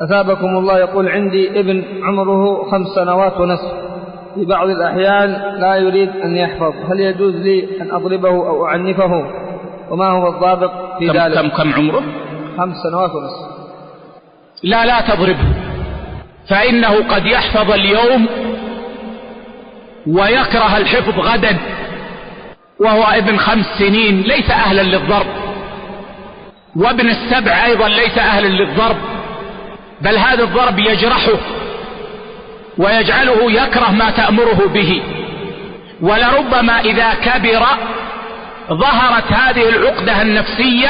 أثابكم الله، يقول عندي ابن عمره 5 سنوات ونصف، في بعض الأحيان لا يريد أن يحفظ، هل يجوز لي أن أضربه أو أعنفه؟ وما هو الضابط في ذلك؟ كم عمره؟ 5 سنوات ونصف. لا تضربه، فإنه قد يحفظ اليوم ويكره الحفظ غدا، وهو ابن 5 سنين ليس أهلا للضرب، وابن 7 أيضا ليس أهلا للضرب، بل هذا الضرب يجرحه ويجعله يكره ما تأمره به، ولربما إذا كبر ظهرت هذه العقدة النفسية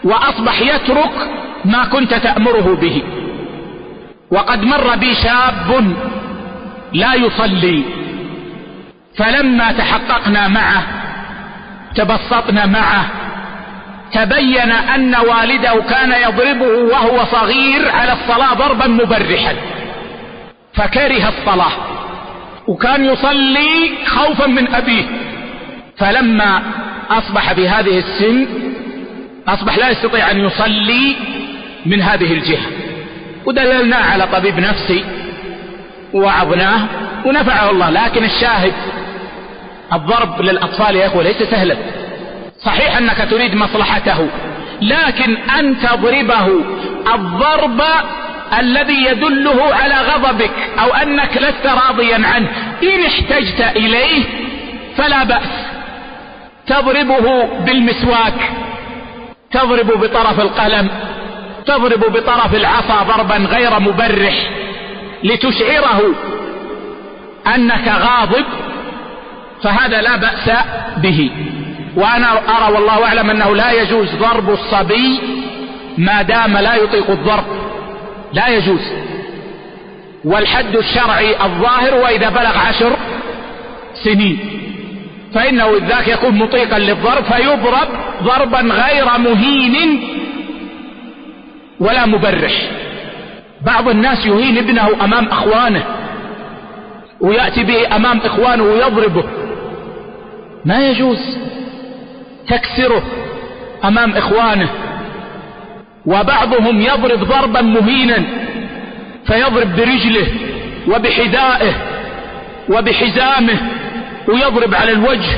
وأصبح يترك ما كنت تأمره به. وقد مر بي شاب لا يصلي، فلما تحققنا معه تبسطنا معه تبين أن والده كان يضربه وهو صغير على الصلاة ضربا مبرحا، فكره الصلاة وكان يصلي خوفا من أبيه، فلما أصبح بهذه السن أصبح لا يستطيع أن يصلي من هذه الجهة، ودللناه على طبيب نفسي ووعظناه ونفعه الله. لكن الشاهد الضرب للأطفال يا أخوة ليس سهلا، صحيح أنك تريد مصلحته، لكن أن تضربه الضرب الذي يدله على غضبك أو أنك لست راضيا عنه، إن احتجت إليه فلا بأس. تضربه بالمسواك، تضرب بطرف القلم، تضرب بطرف العصا ضربا غير مبرح لتشعره أنك غاضب، فهذا لا بأس به. وأنا أرى والله أعلم أنه لا يجوز ضرب الصبي ما دام لا يطيق الضرب، لا يجوز. والحد الشرعي الظاهر وإذا بلغ 10 سنين، فإنه ذاك يكون مطيقا للضرب، فيضرب ضربا غير مهين ولا مبرح. بعض الناس يهين ابنه أمام أخوانه ويأتي به أمام إخوانه ويضربه، ما يجوز، تكسره أمام إخوانه. وبعضهم يضرب ضربا مهينا، فيضرب برجله وبحذائه وبحزامه، ويضرب على الوجه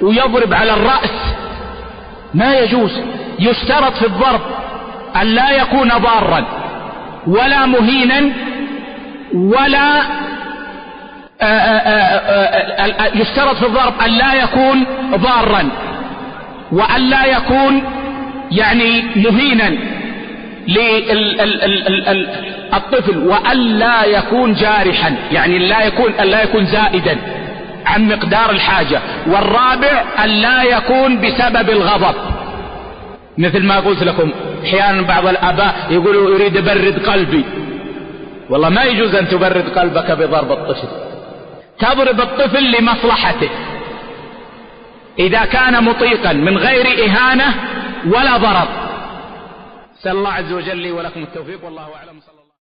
ويضرب على الرأس، ما يجوز. يشترط في الضرب أن لا يكون ضارا ولا مهينا ولا يشترط في الضرب أن لا يكون ضارا وأن لا يكون يعني مهينا للطفل، وأن لا يكون جارحا، يعني أن لا يكون زائدا عن مقدار الحاجة. والرابع أن لا يكون بسبب الغضب، مثل ما قلت لكم احيانا بعض الآباء يقولوا يريد أبرد قلبي، والله ما يجوز أن تبرد قلبك بضرب الطفل. تضرب الطفل لمصلحته إذا كان مطيقا من غير إهانة ولا ضرر. سأل الله عز وجل لي ولكم التوفيق، والله أعلم.